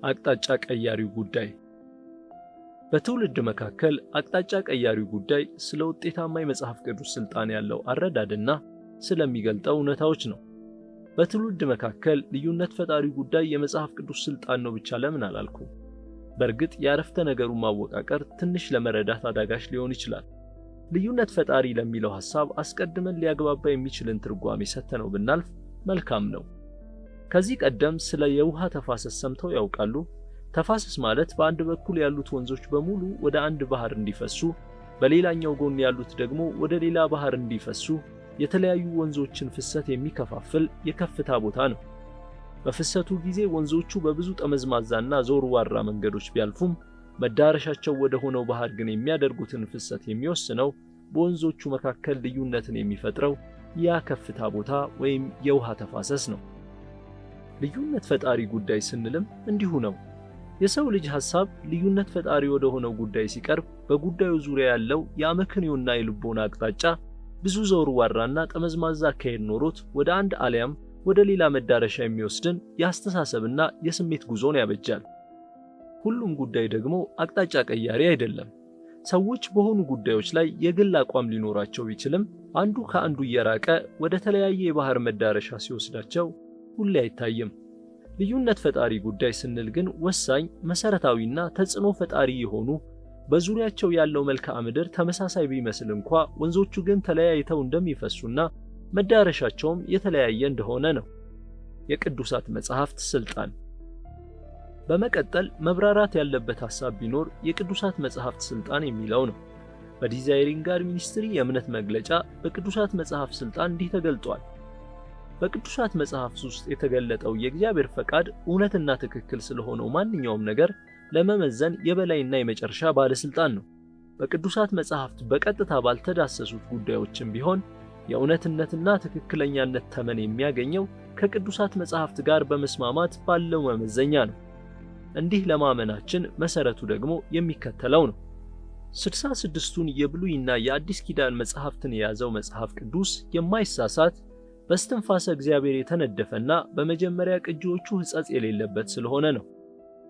አቅጣጫ ቀያሪው ጉዳይ። በትውልድ መካከል አቅጣጫ ቀያሪው ጉዳይ ስለ ውጤታማ የመጽሐፍ ቅዱስ ስልጣን ያለው አረዳድና ስለሚገልጠው እውነታዎች ነው። በትውልድ መካከል ልዩነት ፈጣሪ ጉዳይ የመጽሐፍ ቅዱስ ስልጣን ነው ብቻ ለምን አላልኩም? በእርግጥ የአረፍተ ነገሩ ማወቃቀር ትንሽ ለመረዳት አዳጋች ሊሆን ይችላል። ልዩነት ፈጣሪ ለሚለው ሐሳብ አስቀድመን ሊያግባባ የሚችልን ትርጓሜ ሰጥተነው ብናልፍ መልካም ነው። ከዚህ ቀደም ስለ የውሃ ተፋሰስ ሰምተው ያውቃሉ? ተፋሰስ ማለት በአንድ በኩል ያሉት ወንዞች በሙሉ ወደ አንድ ባህር እንዲፈሱ፣ በሌላኛው ጎን ያሉት ደግሞ ወደ ሌላ ባህር እንዲፈሱ የተለያዩ ወንዞችን ፍሰት የሚከፋፍል የከፍታ ቦታ ነው። በፍሰቱ ጊዜ ወንዞቹ በብዙ ጠመዝማዛና ዞርዋራ መንገዶች ቢያልፉም መዳረሻቸው ወደ ሆነው ባህር ግን የሚያደርጉትን ፍሰት የሚወስነው በወንዞቹ መካከል ልዩነትን የሚፈጥረው ያ ከፍታ ቦታ ወይም የውሃ ተፋሰስ ነው። ልዩነት ፈጣሪ ጉዳይ ስንልም እንዲሁ ነው። የሰው ልጅ ሐሳብ ልዩነት ፈጣሪ ወደ ሆነው ጉዳይ ሲቀርብ በጉዳዩ ዙሪያ ያለው የአመክንዮና የልቦና አቅጣጫ ብዙ ዘወርዋራና ጠመዝማዛ አካሄድ ኖሮት ወደ አንድ አልያም ወደ ሌላ መዳረሻ የሚወስድን የአስተሳሰብና የስሜት ጉዞን ያበጃል። ሁሉም ጉዳይ ደግሞ አቅጣጫ ቀያሪ አይደለም። ሰዎች በሆኑ ጉዳዮች ላይ የግል አቋም ሊኖራቸው ቢችልም አንዱ ከአንዱ እየራቀ ወደ ተለያየ የባህር መዳረሻ ሲወስዳቸው ሁሌ አይታይም። ልዩነት ፈጣሪ ጉዳይ ስንል ግን ወሳኝ፣ መሰረታዊና ተጽዕኖ ፈጣሪ የሆኑ በዙሪያቸው ያለው መልክዓ ምድር ተመሳሳይ ቢመስል እንኳ ወንዞቹ ግን ተለያይተው እንደሚፈሱና መዳረሻቸውም የተለያየ እንደሆነ ነው። የቅዱሳት መጻሕፍት ስልጣን። በመቀጠል መብራራት ያለበት ሐሳብ ቢኖር የቅዱሳት መጻሕፍት ስልጣን የሚለው ነው። በዲዛይሪንግ ጋድ ሚኒስትሪ የእምነት መግለጫ በቅዱሳት መጻሕፍት ስልጣን እንዲህ ተገልጧል። በቅዱሳት መጻሕፍት ውስጥ የተገለጠው የእግዚአብሔር ፈቃድ እውነትና ትክክል ስለሆነው ማንኛውም ነገር ለመመዘን የበላይና የመጨረሻ ባለስልጣን ነው። በቅዱሳት መጻሕፍት በቀጥታ ባልተዳሰሱት ጉዳዮችም ቢሆን የእውነትነትና ትክክለኛነት ተመን የሚያገኘው ከቅዱሳት መጻሕፍት ጋር በመስማማት ባለው መመዘኛ ነው። እንዲህ ለማመናችን መሰረቱ ደግሞ የሚከተለው ነው። 66ቱን የብሉይና የአዲስ ኪዳን መጻሕፍትን የያዘው መጽሐፍ ቅዱስ የማይሳሳት በስትንፋሰ እግዚአብሔር የተነደፈና በመጀመሪያ ቅጂዎቹ ሕጸጽ የሌለበት ስለሆነ ነው።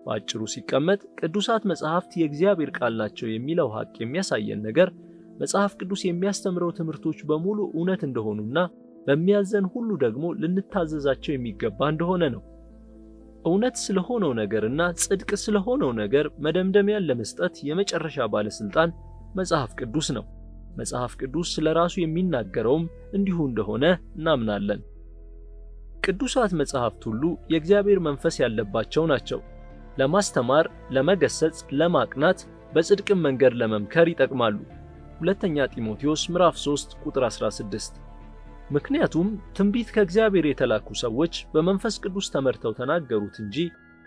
በአጭሩ ሲቀመጥ ቅዱሳት መጻሕፍት የእግዚአብሔር ቃል ናቸው የሚለው ሐቅ የሚያሳየን ነገር መጽሐፍ ቅዱስ የሚያስተምረው ትምህርቶች በሙሉ እውነት እንደሆኑና በሚያዘን ሁሉ ደግሞ ልንታዘዛቸው የሚገባ እንደሆነ ነው። እውነት ስለሆነው ነገርና ጽድቅ ስለሆነው ነገር መደምደሚያን ለመስጠት የመጨረሻ ባለስልጣን መጽሐፍ ቅዱስ ነው። መጽሐፍ ቅዱስ ስለራሱ የሚናገረውም እንዲሁ እንደሆነ እናምናለን። ቅዱሳት መጻሕፍት ሁሉ የእግዚአብሔር መንፈስ ያለባቸው ናቸው። ለማስተማር፣ ለመገሰጽ፣ ለማቅናት፣ በጽድቅም መንገድ ለመምከር ይጠቅማሉ። ሁለተኛ ጢሞቴዎስ ምዕራፍ 3 ቁጥር 16። ምክንያቱም ትንቢት ከእግዚአብሔር የተላኩ ሰዎች በመንፈስ ቅዱስ ተመርተው ተናገሩት እንጂ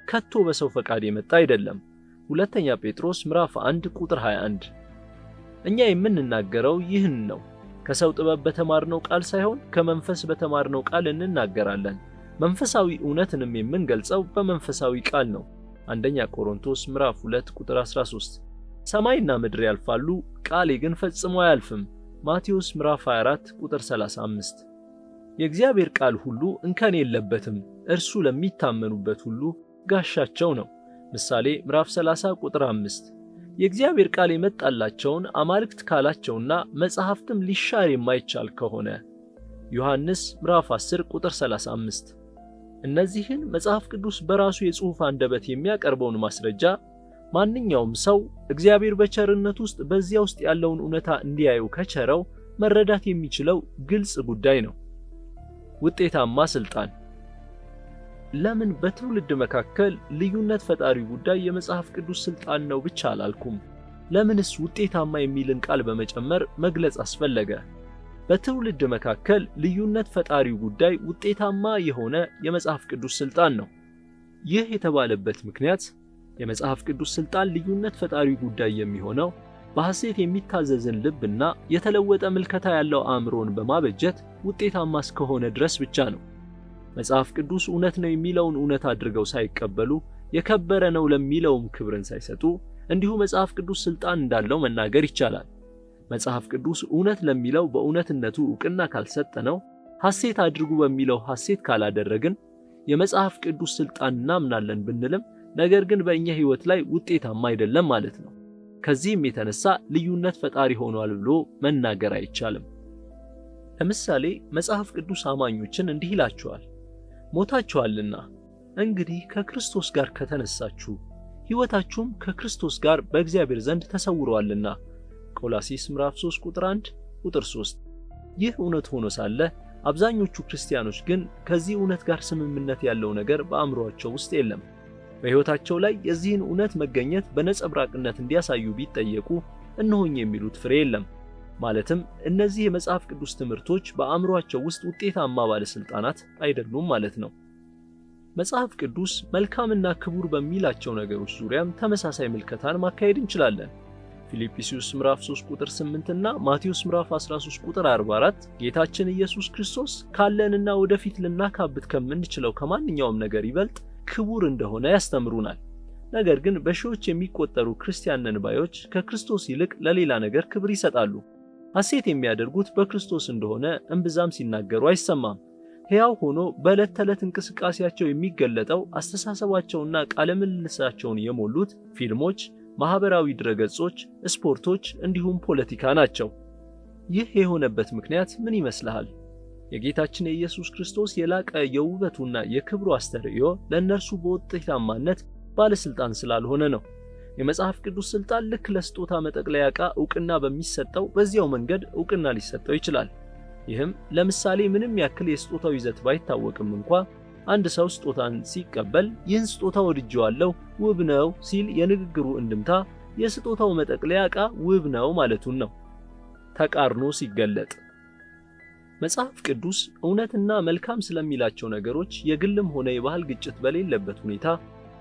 ከቶ በሰው ፈቃድ የመጣ አይደለም። ሁለተኛ ጴጥሮስ ምዕራፍ 1 ቁጥር 21። እኛ የምንናገረው ይህን ነው። ከሰው ጥበብ በተማርነው ቃል ሳይሆን ከመንፈስ በተማርነው ቃል እንናገራለን። መንፈሳዊ እውነትንም የምንገልጸው በመንፈሳዊ ቃል ነው። አንደኛ ቆሮንቶስ ምዕራፍ 2 ቁጥር 13። ሰማይና ምድር ያልፋሉ፣ ቃሌ ግን ፈጽሞ አያልፍም። ማቴዎስ ምዕራፍ 24 ቁጥር 35። የእግዚአብሔር ቃል ሁሉ እንከን የለበትም፣ እርሱ ለሚታመኑበት ሁሉ ጋሻቸው ነው። ምሳሌ ምዕራፍ 30 ቁጥር 5። የእግዚአብሔር ቃል የመጣላቸውን አማልክት ካላቸውና መጽሐፍትም ሊሻር የማይቻል ከሆነ ዮሐንስ ምዕራፍ 10 ቁጥር 35። እነዚህን መጽሐፍ ቅዱስ በራሱ የጽሑፍ አንደበት የሚያቀርበውን ማስረጃ ማንኛውም ሰው እግዚአብሔር በቸርነት ውስጥ በዚያ ውስጥ ያለውን እውነታ እንዲያዩ ከቸረው መረዳት የሚችለው ግልጽ ጉዳይ ነው። ውጤታማ ስልጣን። ለምን በትውልድ መካከል ልዩነት ፈጣሪ ጉዳይ የመጽሐፍ ቅዱስ ስልጣን ነው ብቻ አላልኩም? ለምንስ ውጤታማ የሚልን ቃል በመጨመር መግለጽ አስፈለገ? በትውልድ መካከል ልዩነት ፈጣሪው ጉዳይ ውጤታማ የሆነ የመጽሐፍ ቅዱስ ስልጣን ነው። ይህ የተባለበት ምክንያት የመጽሐፍ ቅዱስ ስልጣን ልዩነት ፈጣሪው ጉዳይ የሚሆነው በሐሴት የሚታዘዝን ልብና የተለወጠ ምልከታ ያለው አእምሮን በማበጀት ውጤታማ እስከሆነ ድረስ ብቻ ነው። መጽሐፍ ቅዱስ እውነት ነው የሚለውን እውነት አድርገው ሳይቀበሉ የከበረ ነው ለሚለውም ክብርን ሳይሰጡ እንዲሁ መጽሐፍ ቅዱስ ስልጣን እንዳለው መናገር ይቻላል። መጽሐፍ ቅዱስ እውነት ለሚለው በእውነትነቱ ዕውቅና ካልሰጠነው፣ ሐሴት አድርጉ በሚለው ሐሴት ካላደረግን፣ የመጽሐፍ ቅዱስ ስልጣን እናምናለን ብንልም ነገር ግን በእኛ ሕይወት ላይ ውጤታማ አይደለም ማለት ነው። ከዚህም የተነሳ ልዩነት ፈጣሪ ሆኗል ብሎ መናገር አይቻልም። ለምሳሌ መጽሐፍ ቅዱስ አማኞችን እንዲህ ይላቸዋል፣ ሞታችኋልና እንግዲህ ከክርስቶስ ጋር ከተነሳችሁ ሕይወታችሁም ከክርስቶስ ጋር በእግዚአብሔር ዘንድ ተሰውሯልና ቆላስይስ ምዕራፍ 3 ቁጥር 1 ቁጥር 3። ይህ እውነት ሆኖ ሳለ አብዛኞቹ ክርስቲያኖች ግን ከዚህ እውነት ጋር ስምምነት ያለው ነገር በአእምሮአቸው ውስጥ የለም። በሕይወታቸው ላይ የዚህን እውነት መገኘት በነጸብራቅነት እንዲያሳዩ ቢጠየቁ እነሆኝ የሚሉት ፍሬ የለም። ማለትም እነዚህ የመጽሐፍ ቅዱስ ትምህርቶች በአእምሮአቸው ውስጥ ውጤታማ ባለስልጣናት አይደሉም ማለት ነው። መጽሐፍ ቅዱስ መልካምና ክቡር በሚላቸው ነገሮች ዙሪያም ተመሳሳይ ምልከታን ማካሄድ እንችላለን። ፊልጵስዩስ ምዕራፍ 3 ቁጥር 8 እና ማቴዎስ ምዕራፍ 13 ቁጥር 44 ጌታችን ኢየሱስ ክርስቶስ ካለንና ወደፊት ልናካብት ከምንችለው ከማንኛውም ነገር ይበልጥ ክቡር እንደሆነ ያስተምሩናል። ነገር ግን በሺዎች የሚቆጠሩ ክርስቲያን ነን ባዮች ከክርስቶስ ይልቅ ለሌላ ነገር ክብር ይሰጣሉ። ሐሴት የሚያደርጉት በክርስቶስ እንደሆነ እምብዛም ሲናገሩ አይሰማም። ሕያው ሆኖ በዕለት ተዕለት እንቅስቃሴያቸው የሚገለጠው አስተሳሰባቸውና ቃለ ምልልሳቸውን የሞሉት ፊልሞች፣ ማህበራዊ ድረገጾች፣ ስፖርቶች እንዲሁም ፖለቲካ ናቸው። ይህ የሆነበት ምክንያት ምን ይመስልሃል? የጌታችን የኢየሱስ ክርስቶስ የላቀ የውበቱና የክብሩ አስተርእዮ ለእነርሱ በውጤታማነት ባለስልጣን ስላልሆነ ነው። የመጽሐፍ ቅዱስ ስልጣን ልክ ለስጦታ መጠቅለያ ዕቃ ዕውቅና በሚሰጠው በዚያው መንገድ ዕውቅና ሊሰጠው ይችላል። ይህም ለምሳሌ ምንም ያክል የስጦታው ይዘት ባይታወቅም እንኳ አንድ ሰው ስጦታን ሲቀበል ይህን ስጦታ ወድጄዋለሁ፣ ውብ ነው ሲል የንግግሩ እንድምታ የስጦታው መጠቅለያ ዕቃ ውብ ነው ማለቱን ነው። ተቃርኖ ሲገለጥ መጽሐፍ ቅዱስ እውነትና መልካም ስለሚላቸው ነገሮች የግልም ሆነ የባህል ግጭት በሌለበት ሁኔታ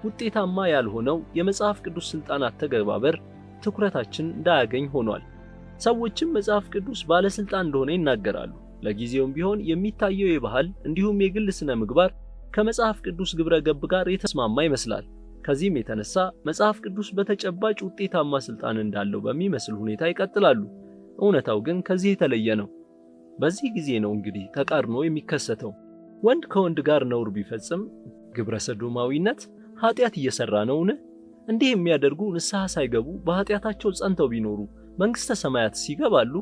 ውጤታማ ያልሆነው የመጽሐፍ ቅዱስ ስልጣን አተገባበር ትኩረታችን እንዳያገኝ ሆኗል። ሰዎችም መጽሐፍ ቅዱስ ባለስልጣን እንደሆነ ይናገራሉ። ለጊዜውም ቢሆን የሚታየው የባህል እንዲሁም የግል ስነ ምግባር ከመጽሐፍ ቅዱስ ግብረ ገብ ጋር የተስማማ ይመስላል። ከዚህም የተነሳ መጽሐፍ ቅዱስ በተጨባጭ ውጤታማ ስልጣን እንዳለው በሚመስል ሁኔታ ይቀጥላሉ። እውነታው ግን ከዚህ የተለየ ነው። በዚህ ጊዜ ነው እንግዲህ ተቃርኖ የሚከሰተው። ወንድ ከወንድ ጋር ነውር ቢፈጽም ግብረ ሰዶማዊነት ኃጢአት እየሰራ ነውን? እንዲህ የሚያደርጉ ንስሐ ሳይገቡ በኃጢአታቸው ጸንተው ቢኖሩ መንግሥተ ሰማያት ሲገባሉ?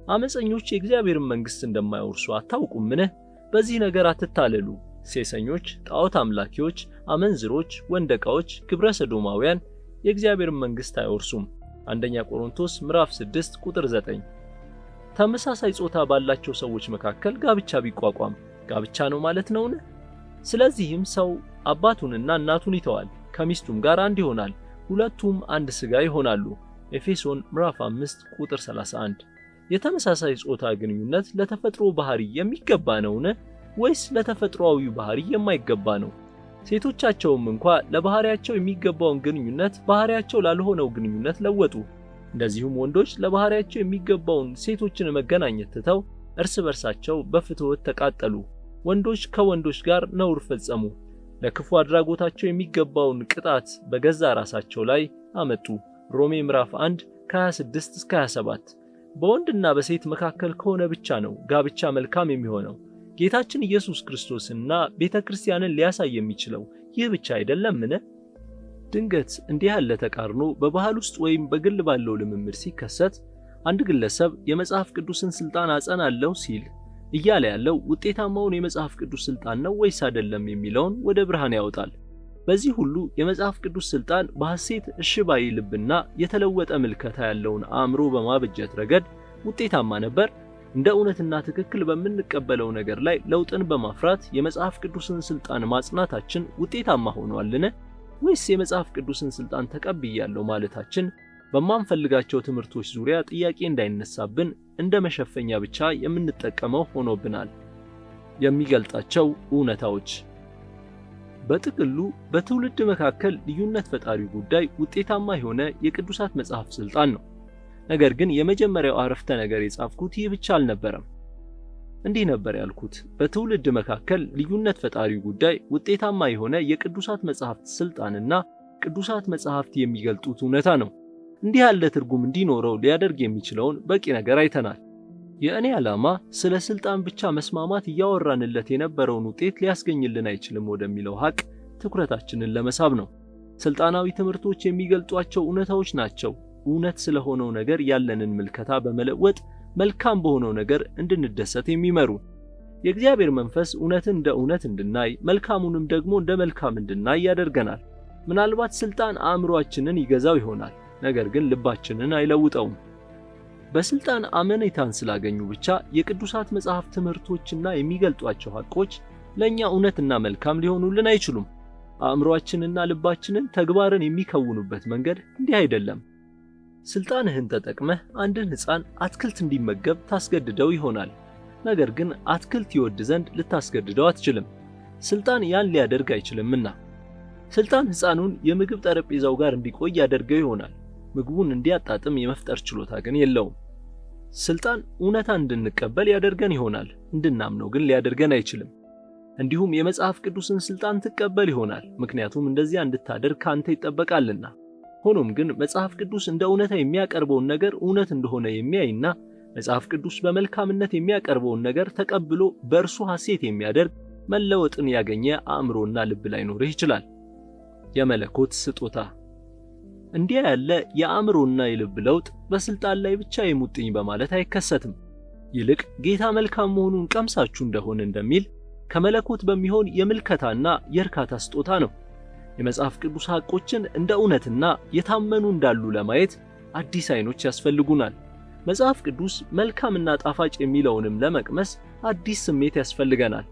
አመፀኞች የእግዚአብሔርን መንግሥት እንደማይወርሱ አታውቁምን? በዚህ ነገር አትታለሉ። ሴሰኞች፣ ጣዖት አምላኪዎች፣ አመንዝሮች፣ ወንደቃዎች፣ ግብረ ሰዶማውያን የእግዚአብሔርን መንግሥት አይወርሱም። አንደኛ ቆሮንቶስ ምዕራፍ 6 ቁጥር 9። ተመሳሳይ ጾታ ባላቸው ሰዎች መካከል ጋብቻ ቢቋቋም ጋብቻ ነው ማለት ነውን? ስለዚህም ሰው አባቱንና እናቱን ይተዋል፣ ከሚስቱም ጋር አንድ ይሆናል፣ ሁለቱም አንድ ሥጋ ይሆናሉ። ኤፌሶን ምዕራፍ 5 ቁጥር 31። የተመሳሳይ ጾታ ግንኙነት ለተፈጥሮ ባህሪ የሚገባ ነውን? ወይስ ለተፈጥሮአዊ ባህሪ የማይገባ ነው? ሴቶቻቸውም እንኳ ለባህሪያቸው የሚገባውን ግንኙነት ባህሪያቸው ላልሆነው ግንኙነት ለወጡ። እንደዚሁም ወንዶች ለባህሪያቸው የሚገባውን ሴቶችን መገናኘት ትተው እርስ በርሳቸው በፍትወት ተቃጠሉ። ወንዶች ከወንዶች ጋር ነውር ፈጸሙ። ለክፉ አድራጎታቸው የሚገባውን ቅጣት በገዛ ራሳቸው ላይ አመጡ። ሮሜ ምዕራፍ 1 ከ26 እስከ 27። በወንድና በሴት መካከል ከሆነ ብቻ ነው ጋብቻ መልካም የሚሆነው። ጌታችን ኢየሱስ ክርስቶስና ቤተክርስቲያንን ሊያሳይ የሚችለው ይህ ብቻ አይደለምን? ድንገት እንዲህ ያለ ተቃርኖ በባህል ውስጥ ወይም በግል ባለው ልምምድ ሲከሰት አንድ ግለሰብ የመጽሐፍ ቅዱስን ስልጣን አጸናለሁ ሲል እያለ ያለው ውጤታማውን የመጽሐፍ ቅዱስ ስልጣን ነው ወይስ አይደለም የሚለውን ወደ ብርሃን ያወጣል። በዚህ ሁሉ የመጽሐፍ ቅዱስ ስልጣን በሐሴት እሽባይ ልብና የተለወጠ ምልከታ ያለውን አእምሮ በማበጀት ረገድ ውጤታማ ነበር? እንደ እውነትና ትክክል በምንቀበለው ነገር ላይ ለውጥን በማፍራት የመጽሐፍ ቅዱስን ስልጣን ማጽናታችን ውጤታማ ሆኗልን? ወይስ የመጽሐፍ ቅዱስን ስልጣን ተቀብያለሁ ማለታችን በማንፈልጋቸው ትምህርቶች ዙሪያ ጥያቄ እንዳይነሳብን እንደ መሸፈኛ ብቻ የምንጠቀመው ሆኖብናል? የሚገልጣቸው እውነታዎች። በጥቅሉ በትውልድ መካከል ልዩነት ፈጣሪ ጉዳይ ውጤታማ የሆነ የቅዱሳት መጽሐፍ ስልጣን ነው። ነገር ግን የመጀመሪያው አረፍተ ነገር የጻፍኩት ይህ ብቻ አልነበረም። እንዲህ ነበር ያልኩት፣ በትውልድ መካከል ልዩነት ፈጣሪ ጉዳይ ውጤታማ የሆነ የቅዱሳት መጽሐፍት ስልጣንና ቅዱሳት መጽሐፍት የሚገልጡት እውነታ ነው። እንዲህ ያለ ትርጉም እንዲኖረው ሊያደርግ የሚችለውን በቂ ነገር አይተናል። የእኔ ዓላማ ስለ ስልጣን ብቻ መስማማት እያወራንለት የነበረውን ውጤት ሊያስገኝልን አይችልም ወደሚለው ሐቅ ትኩረታችንን ለመሳብ ነው። ስልጣናዊ ትምህርቶች የሚገልጧቸው እውነታዎች ናቸው እውነት ስለሆነው ነገር ያለንን ምልከታ በመለወጥ መልካም በሆነው ነገር እንድንደሰት የሚመሩ። የእግዚአብሔር መንፈስ እውነትን እንደ እውነት እንድናይ፣ መልካሙንም ደግሞ እንደ መልካም እንድናይ ያደርገናል። ምናልባት ስልጣን አእምሮአችንን ይገዛው ይሆናል፣ ነገር ግን ልባችንን አይለውጠውም። በስልጣን አመኔታን ስላገኙ ብቻ የቅዱሳት መጽሐፍ ትምህርቶችና የሚገልጧቸው ሐቆች ለኛ እውነትና መልካም ሊሆኑልን አይችሉም። አእምሮአችንና ልባችንን ተግባርን የሚከውኑበት መንገድ እንዲህ አይደለም። ስልጣንህን ተጠቅመህ አንድን ሕፃን አትክልት እንዲመገብ ታስገድደው ይሆናል። ነገር ግን አትክልት ይወድ ዘንድ ልታስገድደው አትችልም። ስልጣን ያን ሊያደርግ አይችልምና። ስልጣን ሕፃኑን የምግብ ጠረጴዛው ጋር እንዲቆይ ያደርገው ይሆናል። ምግቡን እንዲያጣጥም የመፍጠር ችሎታ ግን የለውም። ስልጣን እውነታን እንድንቀበል ያደርገን ይሆናል፣ እንድናምነው ግን ሊያደርገን አይችልም። እንዲሁም የመጽሐፍ ቅዱስን ስልጣን ትቀበል ይሆናል፣ ምክንያቱም እንደዚያ እንድታደርግ ካንተ ይጠበቃልና። ሆኖም ግን መጽሐፍ ቅዱስ እንደ እውነታ የሚያቀርበውን ነገር እውነት እንደሆነ የሚያይና መጽሐፍ ቅዱስ በመልካምነት የሚያቀርበውን ነገር ተቀብሎ በእርሱ ሐሴት የሚያደርግ መለወጥን ያገኘ አእምሮና ልብ ላይኖርህ ይችላል። የመለኮት ስጦታ እንዲያ ያለ የአእምሮና የልብ ለውጥ በስልጣን ላይ ብቻ የሙጥኝ በማለት አይከሰትም። ይልቅ ጌታ መልካም መሆኑን ቀምሳችሁ እንደሆነ እንደሚል ከመለኮት በሚሆን የምልከታና የእርካታ ስጦታ ነው። የመጽሐፍ ቅዱስ ሐቆችን እንደ እውነትና የታመኑ እንዳሉ ለማየት አዲስ ዓይኖች ያስፈልጉናል። መጽሐፍ ቅዱስ መልካምና ጣፋጭ የሚለውንም ለመቅመስ አዲስ ስሜት ያስፈልገናል።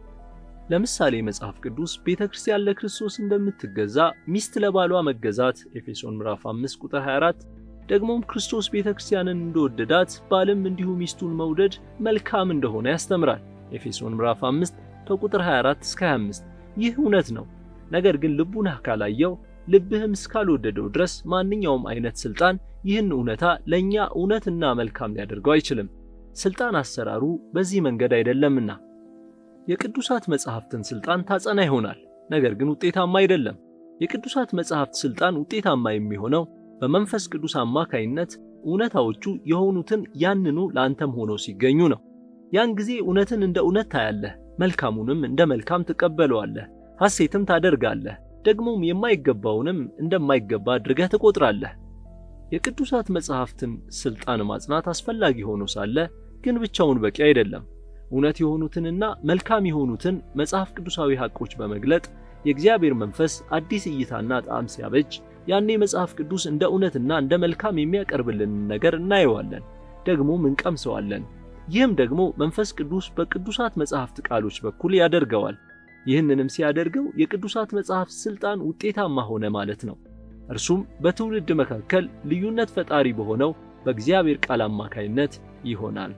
ለምሳሌ መጽሐፍ ቅዱስ ቤተክርስቲያን ለክርስቶስ እንደምትገዛ ሚስት ለባሏ መገዛት ኤፌሶን ምዕራፍ 5 ቁጥር 24፣ ደግሞም ክርስቶስ ቤተክርስቲያንን እንደወደዳት ባልም እንዲሁ ሚስቱን መውደድ መልካም እንደሆነ ያስተምራል ኤፌሶን ምዕራፍ 5 ከቁጥር 24 እስከ 25። ይህ እውነት ነው። ነገር ግን ልቡናህ ካላየው ልብህም እስካልወደደው ድረስ ማንኛውም አይነት ስልጣን ይህን እውነታ ለኛ እውነትና መልካም ሊያደርገው አይችልም። ስልጣን አሰራሩ በዚህ መንገድ አይደለምና። የቅዱሳት መጻሕፍትን ስልጣን ታጸና ይሆናል፣ ነገር ግን ውጤታማ አይደለም። የቅዱሳት መጻሕፍት ስልጣን ውጤታማ የሚሆነው በመንፈስ ቅዱስ አማካይነት እውነታዎቹ የሆኑትን ያንኑ ለአንተም ሆነው ሲገኙ ነው። ያን ጊዜ እውነትን እንደ እውነት ታያለህ፣ መልካሙንም እንደ መልካም ትቀበለዋለህ፣ ሐሴትም ታደርጋለህ፣ ደግሞም የማይገባውንም እንደማይገባ አድርገህ ትቆጥራለህ። የቅዱሳት መጻሕፍትን ስልጣን ማጽናት አስፈላጊ ሆኖ ሳለ ግን ብቻውን በቂ አይደለም። እውነት የሆኑትንና መልካም የሆኑትን መጽሐፍ ቅዱሳዊ ሐቆች በመግለጥ የእግዚአብሔር መንፈስ አዲስ እይታና ጣዕም ሲያበጅ ያኔ መጽሐፍ ቅዱስ እንደ እውነትና እንደ መልካም የሚያቀርብልንን ነገር እናየዋለን፣ ደግሞም እንቀምሰዋለን። ይህም ደግሞ መንፈስ ቅዱስ በቅዱሳት መጽሐፍት ቃሎች በኩል ያደርገዋል። ይህንንም ሲያደርገው የቅዱሳት መጽሐፍት ስልጣን ውጤታማ ሆነ ማለት ነው። እርሱም በትውልድ መካከል ልዩነት ፈጣሪ በሆነው በእግዚአብሔር ቃል አማካይነት ይሆናል።